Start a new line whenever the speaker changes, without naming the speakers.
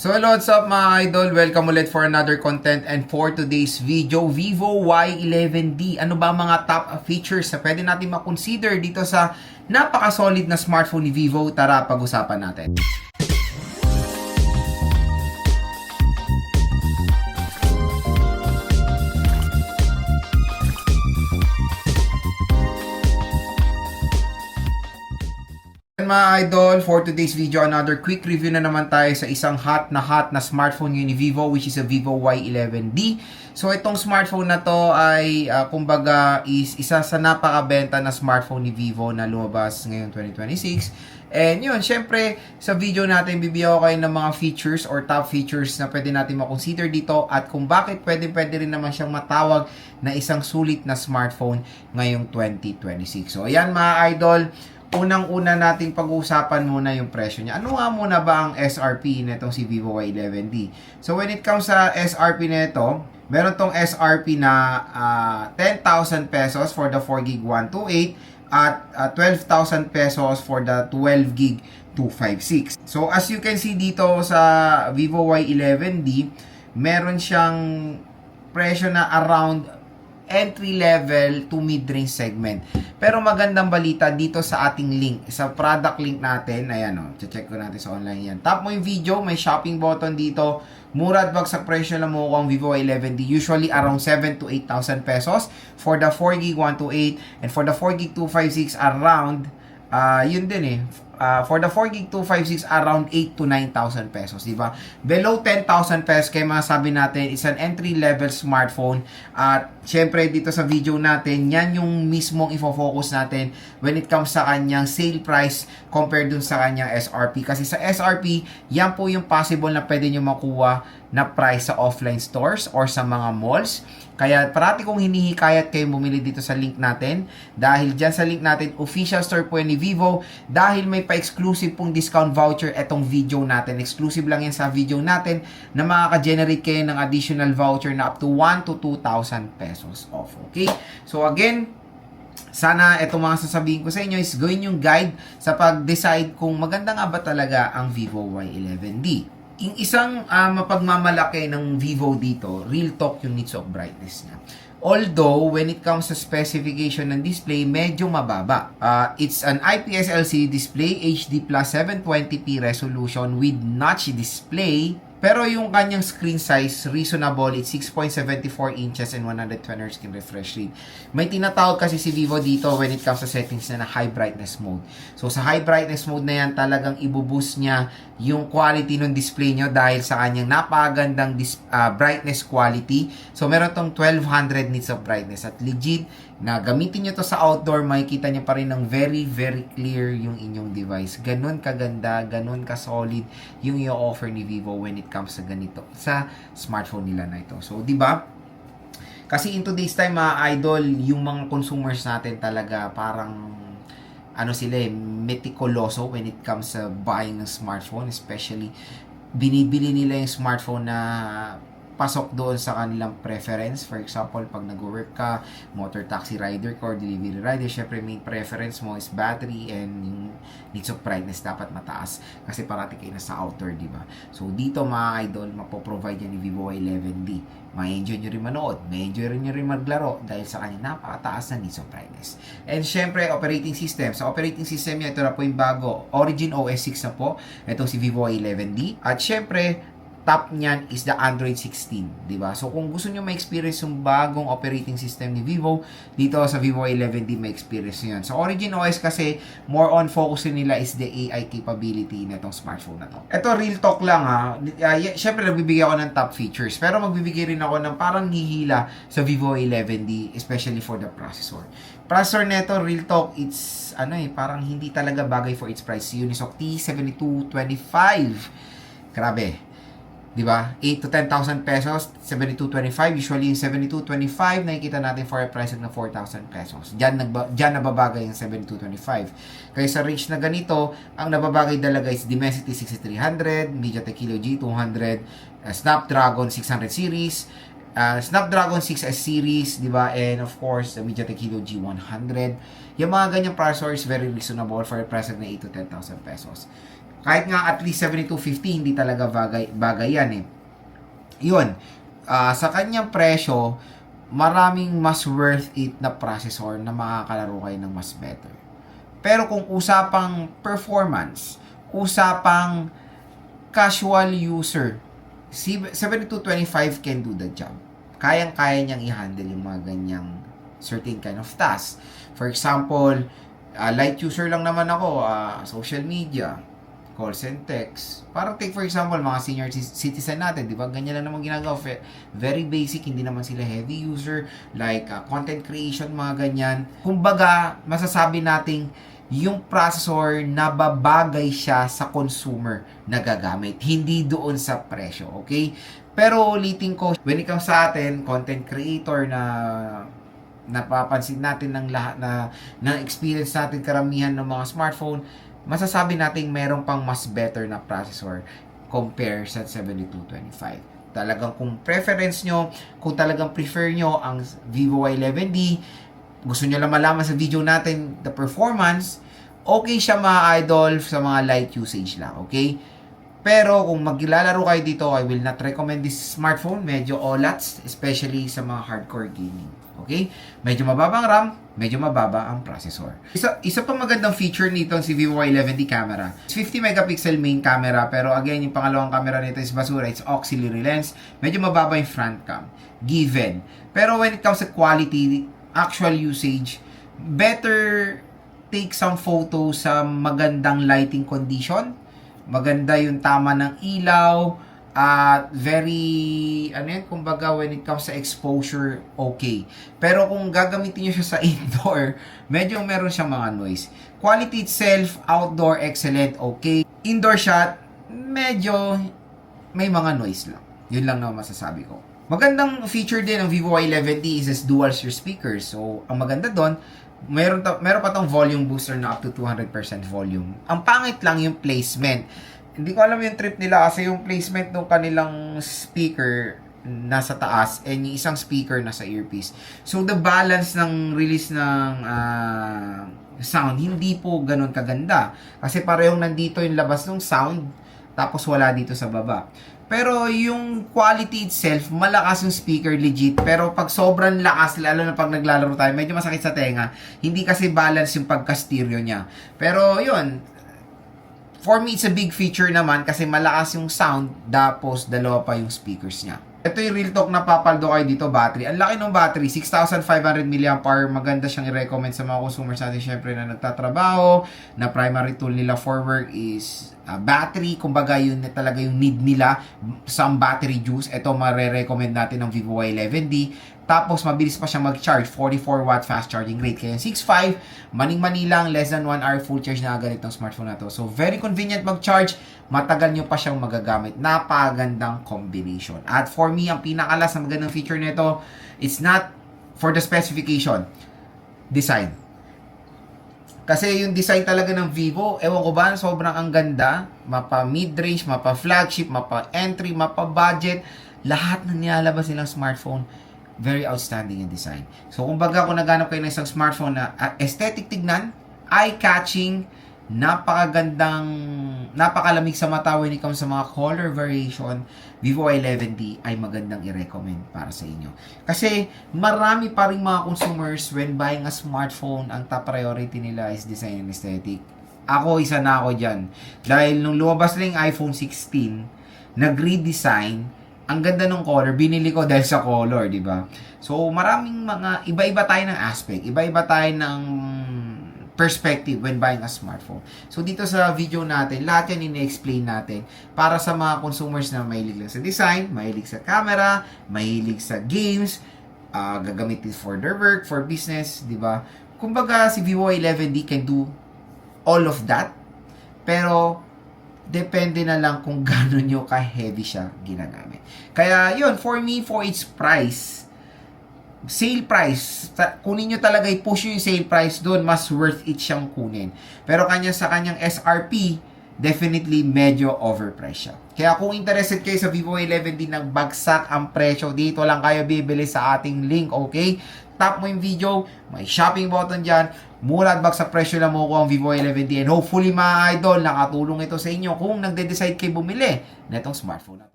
So hello, what's up mga idol? Welcome ulit for another content and for today's video, Vivo Y11D. Ano ba mga top features na pwede natin makonsider dito sa napaka-solid na smartphone ni Vivo? Tara, pag-usapan natin. Mga idol, for today's video, another quick review na naman tayo sa isang hot na smartphone ni Vivo, which is a Vivo Y11D. So itong smartphone na to ay kumbaga is isa sa napakabenta na smartphone ni Vivo na lumabas ngayong 2026. And yun, syempre sa video natin bibigyan ko kayo ng mga features or top features na pwede natin makonsider dito at kung bakit pwede rin naman siyang matawag na isang sulit na smartphone ngayong 2026. So ayan mga idol, unang-una nating pag-uusapan muna yung presyo niya. Ano nga muna ba ang SRP nitong si Vivo Y11D? So when it comes sa SRP nito, meron tong SRP na 10,000 pesos for the 4GB 128 at 12,000 pesos for the 12GB 256. So as you can see dito sa Vivo Y11D, meron siyang presyo na around entry level to mid-range segment. Pero magandang balita dito sa ating link, sa product link natin, ayan o, check ko natin sa online yan. Tap mo yung video, may shopping button dito, mura at bagsak presyo lang mo ang Vivo Y11D, usually around 7 to 8,000 pesos for the 4GB 128 and for the 4GB 256 around, yun din eh, for the 4GB 256 around 8 to 9,000 pesos, di ba? Below 10,000 pesos kaya masasabi natin is an entry level smartphone at syempre dito sa video natin, yan yung mismong ifo-focus natin when it comes sa kanyang sale price compared dun sa kanyang SRP. Kasi sa SRP, yan po yung possible na pwede nyo makuha na price sa offline stores or sa mga malls. Kaya parati kong hinihikayat kayo bumili dito sa link natin dahil dyan sa link natin, official store po yan ni Vivo dahil may pa-exclusive pong discount voucher etong video natin. Exclusive lang yan sa video natin na makaka-generate kayo ng additional voucher na up to 1 to 2,000 pesos off. Okay? So again, sana itong mga sasabihin ko sa inyo is gawin yung guide sa pag-decide kung maganda nga ba talaga ang Vivo Y11D. Yung isang mapagmamalaki ng Vivo dito, real talk yung nits of brightness niya. Although, when it comes sa specification ng display, medyo mababa. It's an IPS LCD display, HD plus 720p resolution with notch display. Pero yung kanyang screen size, reasonable, it's 6.74 inches and 120Hz screen refresh rate. May tinatawag kasi si Vivo dito when it comes sa settings na high brightness mode. So sa high brightness mode na yan, talagang ibuboost niya yung quality ng display nyo dahil sa kanyang napakagandang brightness quality. So meron tong 1200 nits of brightness at legit na gamitin nyo to sa outdoor, makikita nyo pa rin ng very clear yung inyong device. Ganun kaganda, ganun ka-solid yung i-offer ni Vivo when it comes sa ganito, sa smartphone nila na ito. So, di ba? Kasi in today's time, mga idol, yung mga consumers natin talaga parang ano sila meticuloso when it comes sa buying ng smartphone, especially binibili nila yung smartphone na pasok doon sa kanilang preference. For example, pag nag-work ka, motor taxi rider ka or delivery rider, syempre main preference mo is battery and yung needs of brightness dapat mataas kasi parati kayo nasa outdoor, di ba? So dito mga idol, mapoprovide yan ni Vivo Y11D. Ma-enjoy nyo rin manood, ma-enjoy rin nyo rin maglaro dahil sa kanya napakataas na needs of brightness. And syempre, operating system. Sa operating system niya, ito na po yung bago. Origin OS 6 na po. Itong si Vivo Y11D. At syempre, top niyan is the Android 16, di ba? So kung gusto niyo ma-experience yung bagong operating system ni Vivo, dito sa Vivo Y11D ma-experience niyo yan. So Origin OS kasi more on focus nila is the AI capability nitong smartphone na to. Ito real talk lang ha. Syempre nagbibigay ako ng top features, pero magbibigay rin ako ng parang hihila sa Vivo Y11D, especially for the processor. Processor nito, real talk, it's parang hindi talaga bagay for its price. Unisoc T7225. Grabe. Diba? 8 to 10,000 pesos, 7225. Usually yung 7225 nakikita natin for a price ng 4,000 pesos. Diyan nababagay yung 7225. Kaya sa range na ganito, ang nababagay talaga is Dimensity 6300, MediaTek Helio G200, Snapdragon 600 series, Snapdragon 6S series, di ba? And of course, the MediaTek Helio G100. Yung mga ganyang processor is very reasonable for a price na 8 to 10,000 pesos. Kahit nga at least 7250, hindi talaga bagay yan eh. Yun, sa kanyang presyo, maraming mas worth it na processor na makakalaro kayo ng mas better. Pero kung usapang performance, usapang casual user, 7225 can do the job. Kayang-kaya niyang i-handle yung mga ganyang certain kind of tasks. For example, light user lang naman ako, social media, calls and texts. Parang take for example, mga senior citizen natin, di ba? Ganyan lang naman ginagawa. Very basic, hindi naman sila heavy user, like content creation, mga ganyan. Kumbaga, masasabi nating yung processor nababagay siya sa consumer na gagamit, hindi doon sa presyo, okay? Pero ulitin ko, when it comes sa atin, content creator na napapansin natin ng lahat na experience natin karamihan ng mga smartphone, masasabi natin merong pang mas better na processor compare sa 7225. Talagang kung preference nyo, kung talagang prefer nyo ang Vivo Y11D, gusto nyo lang malaman sa video natin the performance, okay siya mga idol sa mga light usage lang, okay? Pero kung maglalaro kayo dito, I will not recommend this smartphone. Medyo OLADs, especially sa mga hardcore gaming. Okay? Medyo mababa ang RAM, medyo mababa ang processor. Isa pang magandang feature nito si Vivo Y11D camera. It's 50 megapixel main camera, pero again, yung pangalawang camera nito is basura. It's auxiliary lens. Medyo mababa yung front cam. Given. Pero when it comes to quality, actual usage, better take some photos sa magandang lighting condition. Maganda yung tama ng ilaw, at very, kumbaga when it comes sa exposure, okay. Pero kung gagamitin nyo siya sa indoor, medyo meron siyang mga noise. Quality itself, outdoor, excellent, okay. Indoor shot, medyo may mga noise lang. Yun lang na masasabi ko. Magandang feature din ng Vivo Y11D is dual ear speakers. So, ang maganda doon, meron pa tong volume booster na up to 200% volume. Ang pangit lang yung placement. Hindi ko alam yung trip nila kasi yung placement ng kanilang speaker nasa taas and yung isang speaker nasa earpiece. So the balance ng release ng sound hindi po ganun kaganda. Kasi parehong nandito yung labas ng sound tapos wala dito sa baba. Pero yung quality itself, malakas yung speaker, legit. Pero pag sobrang lakas, lalo na pag naglalaro tayo, medyo masakit sa tenga. Hindi kasi balance yung pagka-stereo niya. Pero yun, for me, it's a big feature naman kasi malakas yung sound, tapos dalawa pa yung speakers niya. Ito yung real talk na papaldo kayo dito, battery. Ang laki ng battery, 6,500 mAh. Maganda siyang i-recommend sa mga consumers natin syempre na nagtatrabaho, na primary tool nila for work is battery. Kumbaga yun na talaga yung need nila, some battery juice. Ito mare-recommend natin ng Vivo Y11D. Tapos mabilis pa siyang mag-charge, 44 watt fast charging rate. Kaya 6.5, maning-mani lang, less than 1 hour full charge na agad itong smartphone na to. So very convenient mag-charge, matagal nyo pa siyang magagamit. Napagandang combination. At for me, ang pinakalas na magandang feature nito, it's not for the specification, design. Kasi yung design talaga ng Vivo, ewan ko ba, sobrang ang ganda. Mapa mid-range, mapa flagship, mapa entry, mapa budget. Lahat na nilalabas nilang smartphone, very outstanding yung design. So, kumbaga, kung naghanap kayo ng isang smartphone na aesthetic tignan, eye-catching, napakalamig sa mata when it comes sa mga color variation, Vivo Y11D ay magandang i-recommend para sa inyo. Kasi, marami pa rin mga consumers when buying a smartphone, ang top priority nila is design and aesthetic. Ako, isa na ako dyan. Dahil nung lumabas lang yung iPhone 16, nag-redesign, ang ganda ng color, binili ko dahil sa color, di ba? So, maraming mga, iba-iba tayo ng aspect, iba-iba tayo ng perspective when buying a smartphone. So, dito sa video natin, lahat yan ini-explain natin para sa mga consumers na mahilig lang sa design, mahilig sa camera, mahilig sa games, gagamitin for their work, for business, di ba? Kumbaga, si Vivo Y11D can do all of that, pero depende na lang kung gano'n nyo ka-heavy siya ginagamit. Kaya, yun, for me, for its price, sale price, kunin nyo talaga, i-push yung sale price doon, mas worth it siyang kunin. Pero sa kanyang SRP, definitely medyo overpriced siya. Kaya kung interested kayo sa Vivo Y11D, nagbagsak ang presyo, dito lang kayo bibili sa ating link, okay? tap mo yung video, may shopping button dyan, mura at sa presyo lang mo ko ang Vivo Y11D. And hopefully mga idol, nakatulong ito sa inyo kung nagde-decide kayo bumili na itong smartphone.